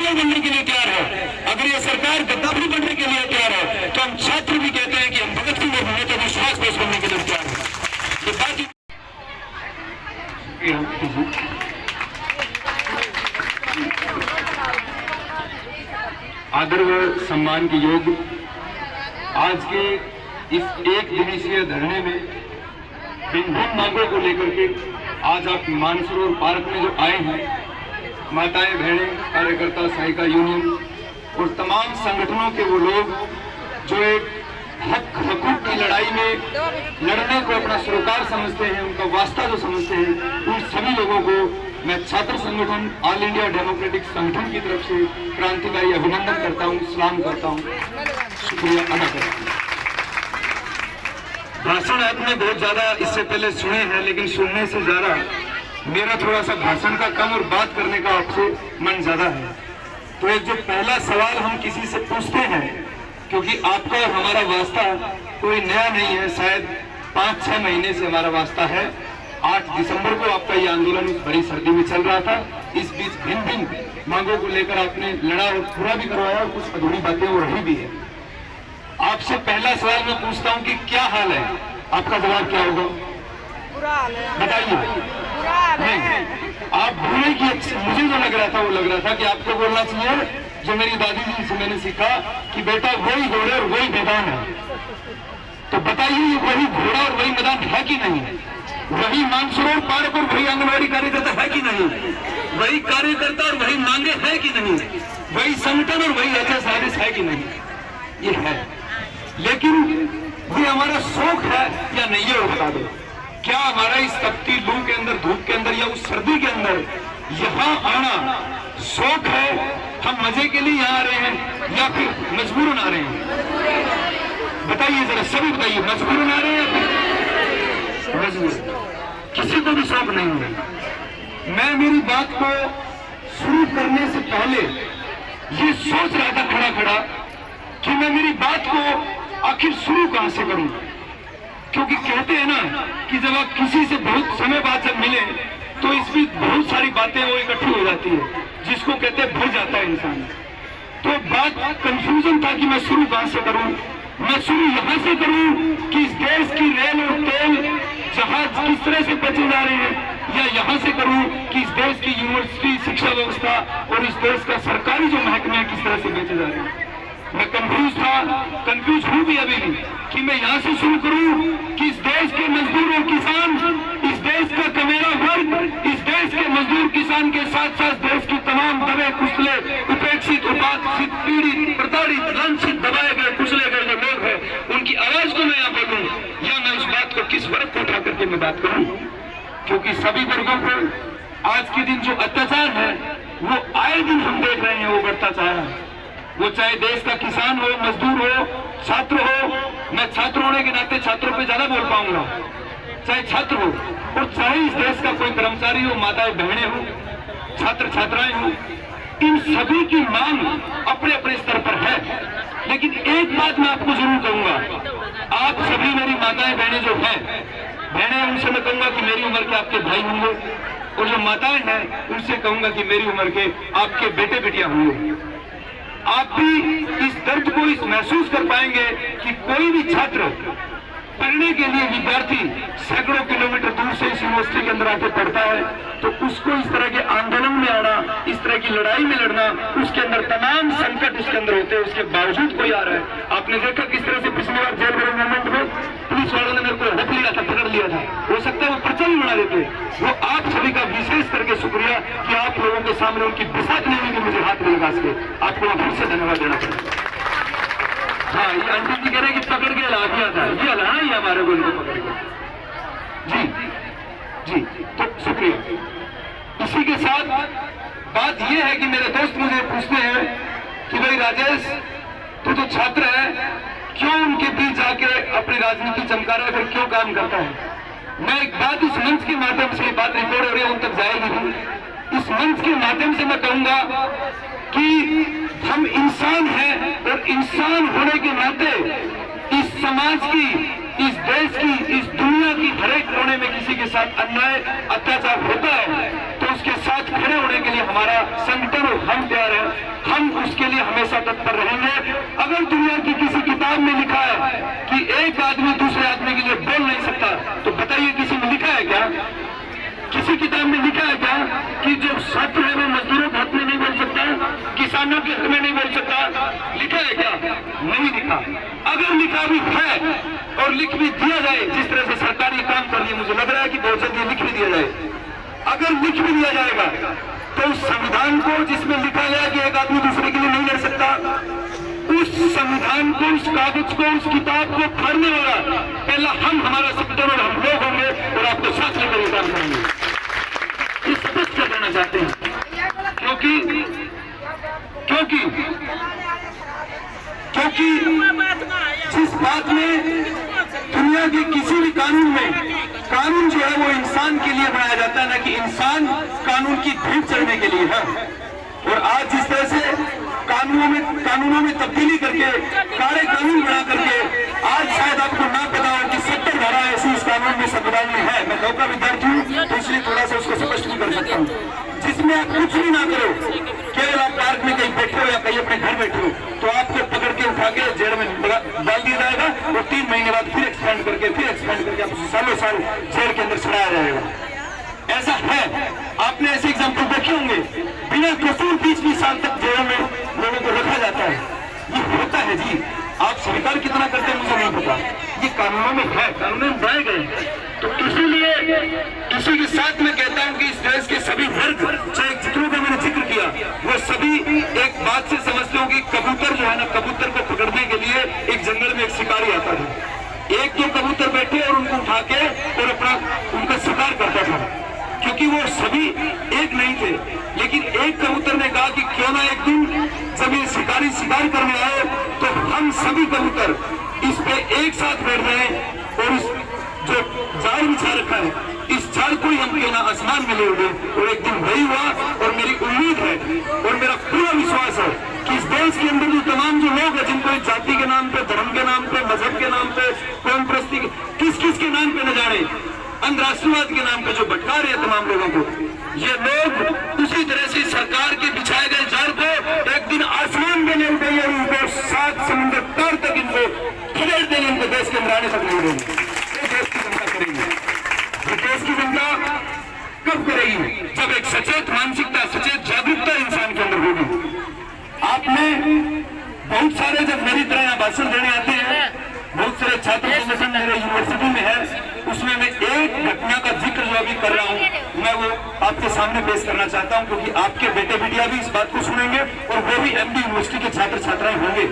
पागल बनने के लिए तैयार है, अगर ये सरकार गद्दाफी बनने के लिए तैयार है, तो हम छात्र भी कहते हैं कि हम भगत सिंह और नेता विश्वास पेश करने के लिए तैयार है। ये बात आदर व सम्मान के योग आज के इस एक दिवसीय धरने में भिन्न मांगों को लेकर के आज आप मानसरोवर पार्क में जो आए हैं, माताएं बहनें, कार्यकर्ता, सहायिका यूनियन और तमाम संगठनों के वो लोग जो एक हकूक की लड़ाई में लड़ने को अपना सरोकार समझते हैं, उनका वास्ता जो समझते हैं, उन सभी लोगों को मैं छात्र संगठन ऑल इंडिया डेमोक्रेटिक संगठन की तरफ से क्रांतिकारी अभिनंदन करता हूँ, सलाम करता हूँ, शुक्रिया अदा करता हूँ। भाषण आपने बहुत ज्यादा इससे पहले सुने हैं, लेकिन सुनने से ज्यादा मेरा थोड़ा सा भाषण का कम और बात करने का आपसे मन ज्यादा है। तो एक जो पहला सवाल हम किसी से पूछते हैं, क्योंकि आपका और हमारा वास्ता कोई नया नहीं है, शायद 5-6 महीने से हमारा वास्ता है। 8 दिसंबर को आपका ये आंदोलन इस बड़ी सर्दी में चल रहा था। इस बीच भिन्न भिन्न मांगों को लेकर आपने लड़ा और पूरा भी करवाया और कुछ अधूरी बातें वो रही भी है। आपसे पहला सवाल मैं पूछता हूँ कि क्या हाल है, आपका जवाब क्या होगा? बताइए। नहीं, आप भूले कि मुझे जो लग रहा था वो लग रहा था कि आपको बोलना चाहिए जो मेरी दादी जी से मैंने सीखा कि बेटा वही घोड़े और वही मैदान है। तो बताइए ये वही घोड़ा और वही मैदान है कि नहीं? वही मानसरोवर पार्क और वही आंगनबाड़ी कार्यकर्ता है कि नहीं? वही कार्यकर्ता और वही मांगे है कि नहीं? वही संगठन और वही एचएस है कि नहीं? ये है, लेकिन ये हमारा शौक है या नहीं, ये बता दो। क्या हमारा इस तपती लू के अंदर, धूप के अंदर या उस सर्दी के अंदर यहाँ आना शौक है? हम मजे के लिए यहाँ आ रहे हैं या फिर मजबूरन आ रहे हैं? बताइए जरा, सभी बताइए, मजबूरन आ रहे हैं या फिर मजबूर? किसी को भी शौक नहीं है। मैं मेरी बात को शुरू करने से पहले ये सोच रहा था खड़ा खड़ा कि मैं मेरी बात को आखिर शुरू कहां से करूं, क्योंकि कहते हैं ना कि जब आप किसी से बहुत समय बाद जब मिले तो इसमें बहुत सारी बातें वो इकट्ठी हो जाती है, जिसको कहते हैं भूल जाता है इंसान। तो बात कंफ्यूजन था कि मैं शुरू कहां से करूं। मैं शुरू यहां से करूं कि इस देश की रेल और तेल जहाज किस तरह से बचे जा रहे हैं, या यहां से करूं कि इस देश की यूनिवर्सिटी, शिक्षा व्यवस्था और इस देश का सरकारी जो महकमे किस तरह से बेचे जा रहे हैं। मैं कंफ्यूज था, कंफ्यूज हूं भी अभी भी कि मैं यहां से शुरू करूं कि इस देश के मजदूर और किसान, इस देश का कमेरा वर्ग, इस देश के मजदूर किसान के साथ साथ देश की तमाम दबे कुचले, उपेक्षित, उपासित, पीड़ित, प्रताड़ित, लांछित, दबाए गए, कुचले गए जो लोग हैं, उनकी आवाज को मैं यहाँ बोलूं, या मैं उस बात को किस वर्ग को उठा करके मैं बात करूं? क्योंकि सभी वर्गों को आज के दिन जो अत्याचार है वो आए दिन हम देख रहे हैं, वो बढ़ता जा रहा है। वो चाहे देश का किसान हो, मजदूर हो, छात्र हो, मैं छात्र होने के नाते छात्रों पे ज्यादा बोल पाऊंगा, चाहे छात्र हो और चाहे इस देश का कोई कर्मचारी हो, माताएं बहनें हो, छात्र छात्राएं हो, इन सभी की मांग अपने अपने स्तर पर है। लेकिन एक बात मैं आपको जरूर कहूंगा, आप सभी मेरी माताएं बहनें जो हैं, बहनें उनसे मैं कहूंगा कि मेरी उम्र के आपके भाई होंगे, और जो माताएं हैं उनसे कहूंगा कि मेरी उम्र के आपके बेटे बेटियां होंगे। आप भी इस दर्द को इस महसूस कर पाएंगे कि कोई भी छात्र पढ़ने के लिए, विद्यार्थी सैकड़ों किलोमीटर दूर से इस यूनिवर्सिटी के अंदर आके पढ़ता है, तो उसको इस तरह के आंदोलन में आना, इस तरह की लड़ाई में लड़ना, उसके अंदर तमाम संकट उसके अंदर होते हैं, उसके बावजूद कोई आ रहा है। आपने देखा किस तरह से पिछली बार जेल भरे मूवमेंट में पुलिस वालों ने मेरे को हक लिया था, पकड़ लिया था, हो सकता है वो पर्चा भी बना देते। वो आप सभी का विशेष करके शुक्रिया कि आप लोगों के सामने उनकी बिसात नहीं हुई कि मुझे हाथ में लगा के, आपको मैं फिर से धन्यवाद देना चाहूंगा। हाँ, ये आंटी जी कह रहे कि पकड़ के ला दिया था, ये हलाना ही हमारे को इनको पकड़ के। जी जी, तो शुक्रिया। इसी के साथ बात यह है कि मेरे दोस्त मुझे पूछते हैं कि भाई राजेश, तू तो छात्र है, क्यों उनके बीच जाके अपनी राजनीति चमका रहा है, फिर क्यों काम करता है? मैं एक बात इस मंच के माध्यम से, बात रिकॉर्ड हो रही है, उन तक जाएगी भी, इस मंच के माध्यम से मैं कहूंगा कि हम इंसान हैं और इंसान होने के नाते इस समाज की, इस देश की, इस दुनिया की हर एक कोने में किसी के साथ अन्याय, अत्याचार होता है तो उसकी उसके साथ खड़े होने के लिए हमारा संगठन और हम तैयार है। हम उसके लिए हमेशा तत्पर रहेंगे। अगर दुनिया की किसी किताब में लिखा है कि एक आदमी दूसरे आदमी के लिए बोल नहीं सकता, तो बताइए किसी में लिखा है क्या? किसी किताब में लिखा है क्या कि जो छात्र है वो मजदूरों के हक में नहीं बोल सकता, किसानों के हक में नहीं बोल सकता? लिखा है क्या? नहीं लिखा। अगर लिखा भी है और लिख भी दिया जाए, जिस तरह से सरकार ये काम कर रही है, मुझे लग रहा है कि बहुत जल्दी लिख भी दिया जाए। अगर लिख भी दिया जाएगा तो उस संविधान को जिसमें लिखा गया कि एक आदमी दूसरे के लिए नहीं लड़ सकता, उस संविधान को, उस कागज को, उस किताब को फाड़ने वाला पहला हमारा संगठन और हम लोग होंगे और आपको साथ लेकर ये काम करेंगे। इस स्पष्ट कर देना चाहते हैं, क्योंकि जिस बात में दुनिया के किसी भी कानून में, कानून जो है वो इंसान के लिए बनाया जाता है, ना कि इंसान कानून की भीड़ चढ़ने के लिए है। और आज जिस तरह से कानूनों में तब्दीली करके, काले कानून बना करके, आज शायद आपको ना पता हो कि 70 धारा ऐसी इस कानून में, संविधान में है। मैं लौका विद्यार्थी हूँ तो इसलिए थोड़ा सा उसको स्पष्ट भी कर सकता हूँ, जिसमें आप कुछ भी ना करो, केवल आप पार्क में कहीं बैठे हो या कहीं अपने घर बैठे हो, तो आपको पकड़ के उठा के जेल में डाल दिया जाएगा और 3 महीने बाद फिर एक्सपेंड करके आपको सालों साल जेल के अंदर छुड़ाया जाएगा। ऐसा है, आपने ऐसे एग्जाम्पल देखे होंगे। बिना कसूर 20-20 साल तक जेल में लोगों को रखा जाता है। ये होता है जी, आप स्वीकार कितना करते हैं मुझे नहीं पता, ये कानूनों में है, कानूनों में बनाए गए। तो इसीलिए इसी के साथ मैं कहता हूं कि इस देश के सभी वर्ग, चाहे जितनों का मैंने जिक्र किया, वो सभी एक बात से समझते हो कि कबूतर जो है ना, कबूतर को पकड़ने के लिए एक जंगल में एक शिकारी आता था। एक दो कबूतर बैठे और उनको उठा के और अपना उनका शिकार करता था, क्योंकि वो सभी एक नहीं थे। लेकिन एक कबूतर ने कहा कि क्यों ना एक दिन जब ये शिकारी शिकार करने आए तो हम सभी कबूतर इस पे एक साथ बैठ जाएं और इस जो जाल बिछा रखा है, इस जाल को ही हम क्यों ना आसमान में ले उड़े। और एक दिन वही हुआ और मेरी उम्मीद है और मेरा पूरा विश्वास है कि इस देश के अंदर जो तमाम जो लोग हैं, जिनको जाति के नाम पे, धर्म के नाम पे, मजहब के नाम पे, कौम परस्ती के किस के नाम पे न जाने, अंधराष्ट्रवाद के नाम पे जो भटका रहे हैं तमाम लोगों को, ये लोग उसी तरह से सरकार के बिछाए गए जाल को एक दिन आसमान में ले उठेंगे और उनको 7 समुद्र पार तक इनको खदेड़ देंगे, इनको देश के अंदर आने तक नहीं उड़ेंगे। देश की जनता करेगी। देश की जनता कब करेगी? जब एक सचेत मानसिकता, सचेत जागरूकता इंसान के अंदर होगी। आपने बहुत सारे, जब मेरी तरह यहाँ भाषण देने आते हैं, बहुत सारे छात्र संगठन मेरे यूनिवर्सिटी में है, उसमें मैं एक घटना का जिक्र जो अभी कर रहा हूँ मैं वो आपके सामने पेश करना चाहता हूँ, क्योंकि आपके बेटे बेटियां भी इस बात को सुनेंगे और वो भी एमडी यूनिवर्सिटी के छात्र छात्राएं होंगे।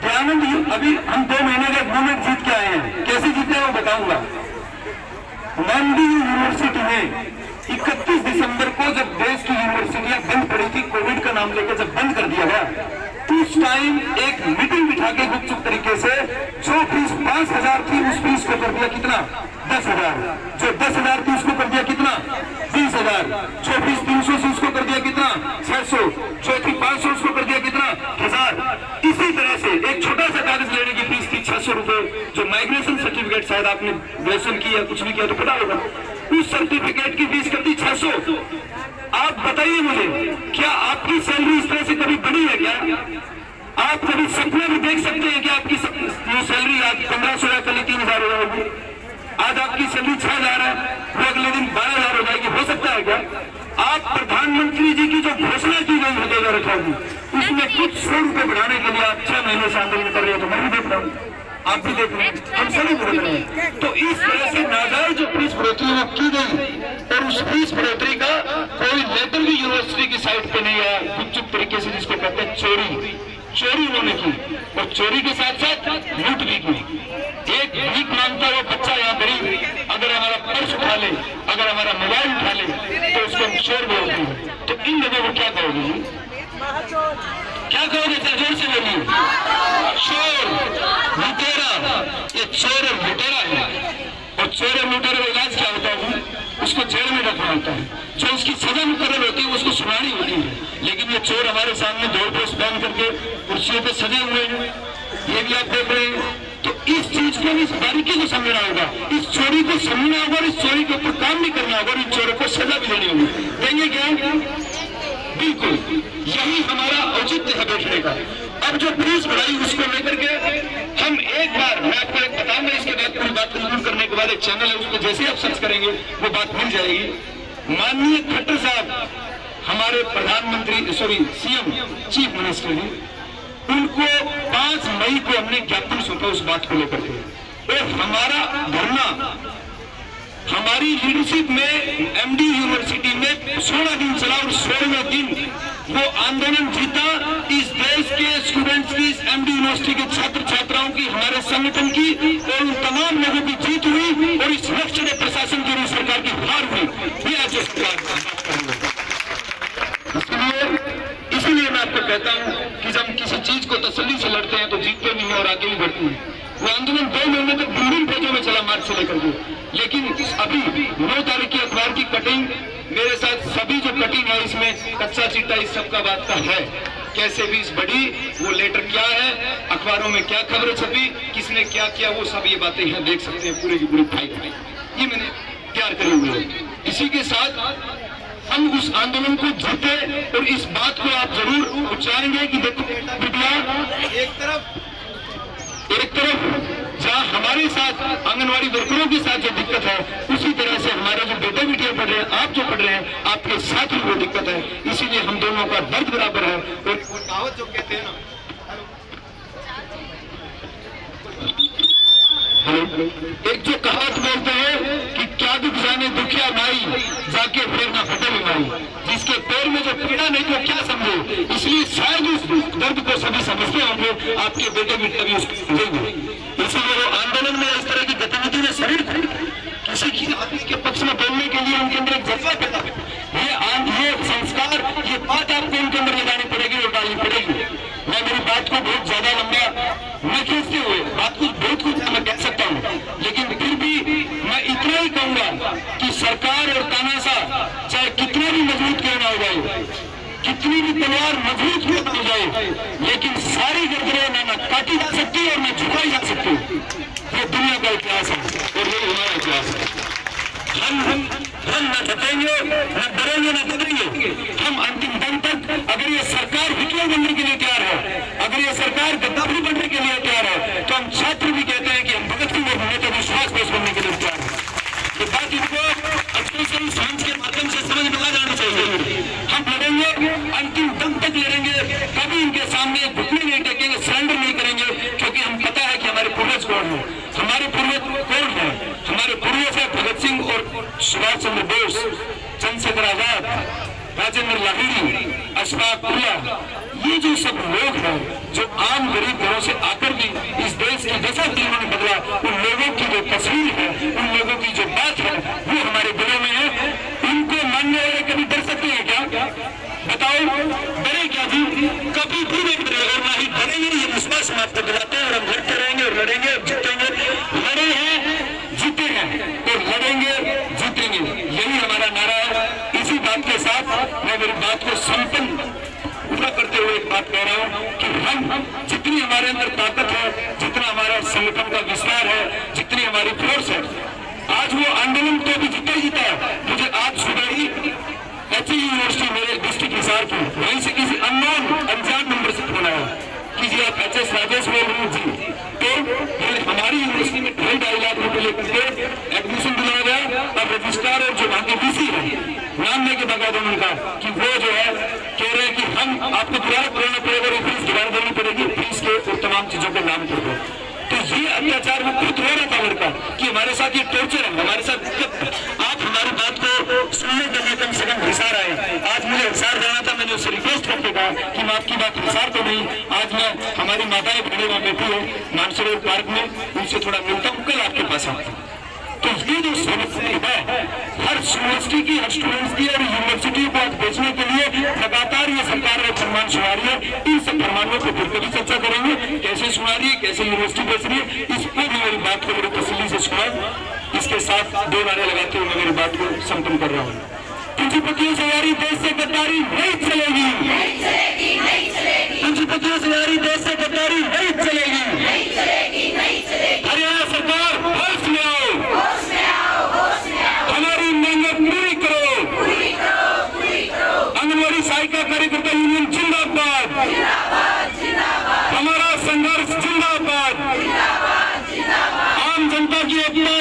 दयानंद, अभी हम 2 महीने का मूवमेंट जीत के आए हैं, कैसे जीते हैं वो बताऊंगा। एमडी यूनिवर्सिटी में 31 दिसंबर को जब देश की यूनिवर्सिटियां बंद पड़ी थी, कोविड का नाम लेकर जब बंद कर दिया गया, उस टाइम एक मीटिंग बिठा के गुपचुप तरीके से जो फीस 5,000 थी उस फीस को कर दिया कितना? 10,000। जो 10,000 थी उसको कर दिया कितना? 20,000। जो फीस 300 से उसको कर दिया कितना? 600। जो थी 500 उसको कर दिया कितना? 1,000। इसी तरह से एक छोटा सा कागज लेने की फीस थी 600 रुपए, जो माइग्रेशन सर्टिफिकेट, शायद आपने ग्रेजुएशन किया कुछ भी किया तो पता होगा, उस सर्टिफिकेट की फीस कर दी 600। आप बताइए मुझे, क्या आपकी सैलरी इस तरह से कभी बढ़ी है क्या? आप कभी सपना भी देख सकते हैं कि आपकी जो सैलरी आज 1500 है, कल 3,000 हो जाएगी? आज आपकी सैलरी 6,000 है, वो अगले दिन 12,000 हो जाएगी? हो सकता है क्या? आप प्रधानमंत्री जी की जो घोषणा की गई है 2018 की, उसमें कुछ 100 रुपए बढ़ाने के लिए आप 6 महीने से आंदोलन कर रहे हो, तो मैं भी देख रहा हूँ, आप भी देख रहे हैं, हम सभी देख रहे हैं। तो इस तरह से नाजायज जो फीस बढ़ोतरी वो की गई और उस फीस बढ़ोतरी का कोई लेटर भी यूनिवर्सिटी की साइट पे नहीं आया, गुपचुप तरीके से, जिसको कहते हैं चोरी उन्होंने की, और चोरी के साथ साथ लूट भी की। एक भीख मांगता हुआ बच्चा यहाँ गरीब अगर हमारा पर्स उठा ले, अगर हमारा मोबाइल उठा ले, तो उसको हम चोर बोलते हैं। तो इन लोगों को क्या कहोगे जी? क्या कहोगे? जोर से बोलिए। चोर, लुटेरा, ये चोर और लुटेरा है। और चोर और लुटेरे का इलाज क्या होता है? उसको जेल में रखना होता है, जो उसकी सजा मुकर्रर होती है उसको सुनानी होती है। लेकिन ये चोर हमारे सामने दौड़ पोस्ट बांध करके कुर्सियों पे सजे हुए हैं, ये भी आप देख रहे हैं। तो इस चीज को, इस बारीकी को समझना होगा, इस चोरी को समझना होगा और इस चोरी के ऊपर काम भी करना होगा और इन चोरों को सजा भी देनी होगी। देंगे क्या? बिल्कुल, यही हमारा औचित्य है बैठने का। अब जो फीस बढ़ाई उसको लेकर के हम एक बार, मैं आपको एक बताऊंगा, इसके बाद पूरी बात कंक्लूड करने के बाद एक चैनल है उसको जैसे आप सर्च करेंगे वो बात मिल जाएगी। माननीय खट्टर साहब हमारे प्रधानमंत्री सीएम चीफ मिनिस्टर हैं, उनको 5 मई को हमने ज्ञापन सौंपा उस बात को लेकर के। और हमारा धरना, हमारी लीडरशिप में एमडी यूनिवर्सिटी में 16 दिन चला और 16वें दिन वो आंदोलन जीता। इस देश के स्टूडेंट्स की, इस एमडी यूनिवर्सिटी के छात्र छात्राओं की, हमारे संगठन की और उन तमाम लोगों की जीत हुई और इस लक्ष्य प्रशासन की सरकार की हार हुई। ये आज इसीलिए मैं आपको कहता हूं कि जब हम किसी चीज को तसल्ली से लड़ते हैं तो जीतते नहीं है और आगे भी बढ़ते हैं। वो आंदोलन 2 महीने तक विभिन्न पेजों में चला, मार्च से लेकर के, लेकिन अभी 9 तारीख की अखबार की कटिंग मेरे साथ, सभी जो कटिंग है इसमें कच्चा चिट्टा इस सबका बात का है, कैसे फीस बढ़ी, वो लेटर क्या है, अखबारों में क्या खबरें छपी, किसने क्या किया, वो सब ये बातें हैं, देख सकते हैं पूरी की पूरी फाइल ये मैंने तैयार करी हुई है। इसी के साथ हम उस आंदोलन को जीते और इस बात को आप जरूर उच्चारेंगे कि देखो बेटिया, एक तरफ जहां हमारे साथ आंगनवाड़ी वर्करों के साथ जो दिक्कत है, उसी तरह से हमारे जो बेटे बेटियां पढ़ रहे हैं, आप जो पढ़ रहे हैं, आपके साथ भी वो दिक्कत है। इसीलिए हम दोनों का दर्द बराबर है। और कहावत जो कहते हैं ना, एक जो कहावत बोलते हैं कि क्या दुख जाने दुखिया माई, जाके फिर ना फटे बीमारी, जिसके पैर में जो पीड़ा नहीं वो क्या समझे। इसलिए शायद उस दर्द को सभी समझते होंगे, आपके बेटे भी कभी उसको समझेंगे। इसीलिए वो आंदोलन में इस तरह की गतिविधि में शरीर किसी की आदमी के पक्ष में बोलने के लिए उनके अंदर एक जज्बा पैदा है। ये संस्कार, ये बात आपको उनके अंदर लगानी पड़ेगी और डालनी पड़ेगी। मैं मेरी बात को बहुत ज्यादा लंबा न खींचते हुए, बात को बहुत कुछ मैं कह सकता हूँ, लेकिन फिर भी मैं इतना ही कहूंगा कि सरकार और तानाशाह चाहे कितना भी मजबूत क्यों ना हो जाए, कितनी भी तलवार मजबूत क्यों ना हो जाए, लेकिन सारी गर्दनें न काटी जा सकती और न झुकाई जा सकती। ये दुनिया का इतिहास है और ये हमारा इतिहास है। हम न थकेंगे, न डरेंगे, न डरेंगे। हम अंतिम दम तक, अगर ये सरकार हिटलर बनने के लिए तैयार है, अगर ये सरकार गद्दाफी बनने के लिए तैयार है, तो हम छात्र भी कहते हैं कि हम भगत सिंह और नेता विश्वास पेश करने के लिए तैयार है। ये बात इनको अच्छे से सांस के माध्यम से समझ में आ जाना चाहिए। हम लड़ेंगे, अंतिम दम तक लड़ेंगे, कभी इनके सामने घुटने नहीं टेकेंगे, सरेंडर नहीं करेंगे, क्योंकि हम पता है कि हमारे पूर्वज कौन है, हमारे पूर्वज कौन है। हमारे पूर्वज है भगत सिंह और सुभाष चंद्र बोस, चंद्रशेखर आजाद, राजेंद्र लाहिड़ी, अशफाक उल्लाह। ये जो सब लोग हैं जो आम गरीब घरों से आकर भी इस देश की जैसा दिलों ने बदला, उन लोगों की जो तस्वीर है, उन लोगों की जो बात है, वो हमारे दिलों में है। उनको मानने वाले कभी डर सकते हैं क्या? बताओ, डरे क्या जी? कभी भी नहीं डरे और ना ही डरेंगे। ये विश्वास हम आपको दिलाते हैं और हम लड़ते रहेंगे और लड़ेंगे और जीतेंगे। लड़े हैं, जीते हैं और लड़ेंगे, जीतेंगे, यही हमारा नारा है। इसी बात के साथ मैं मेरी बात को संपन्न पूरा करते हुए एक बात कह रहा हूँ कि हम जितनी हमारे अंदर ताकत है, जितना हमारा संगठन का विस्तार है, जितनी हमारी फोर्स है, आज वो आंदोलन तो भी जीता ही जीता है। मुझे आज सुबह ही एचई यूनिवर्सिटी मेरे डिस्ट्रिक्ट हिसार की, वहीं से किसी अनजान नंबर से फोन आया कि जी आप एचएस राजेश बोल रहे हैं जी। तो हमारी यूनिवर्सिटी में 2.5 लाख रुपए लेकर के एडमिशन दिलाया गया। अब रजिस्ट्रार और जो वहां के डीसी है, नाम लेके बता दो उनका कि वो जो है कह रहे हैं कि हम आपको दोबारा करना पड़ेगा और फीस दोबारा देनी पड़ेगी, फीस के और तमाम चीजों के नाम कर दो। तो ये अत्याचार वो खुद हो रहा था लड़का कि हमारे साथ ये टॉर्चर है, हमारे साथ। आप हमारी बात को सुनने के लिए कम से कम हिसार आए। आज मुझे हिसार जाना था, मैंने उससे रिक्वेस्ट करके कहा कि मैं आपकी बात हिसार तो नहीं, आज मैं हमारी माताएं बहनें वहां बैठी है मानसरोवर पार्क में, उनसे थोड़ा मिलता हूँ, कल आपके पास आता हूँ। तो ये जो समस्या है हर यूनिवर्सिटी की, हर स्टूडेंट्स की और यूनिवर्सिटी को आज बेचने के लिए लगातार ये सरकार ने फरमान सुना रही है। इन सब फरमानों को फिर कभी चर्चा करेंगे, कैसे सुना रही है, कैसे यूनिवर्सिटी बेच रही है, इस पर भी मेरी बात को मेरी तसल्ली से सुना। इसके साथ 2 नारे लगाते हुए मैं मेरी बात को संपन्न कर रहा हूँ। पूंजीपतियों से यारी देश से गद्दारी नहीं चलेगी, पूंजीपतियों से यारी देश से गद्दारी नहीं चलेगी। कायका कार्यकर्ता यूनियन जिंदाबाद, हमारा संघर्ष जिंदाबाद, आम जनता की एकता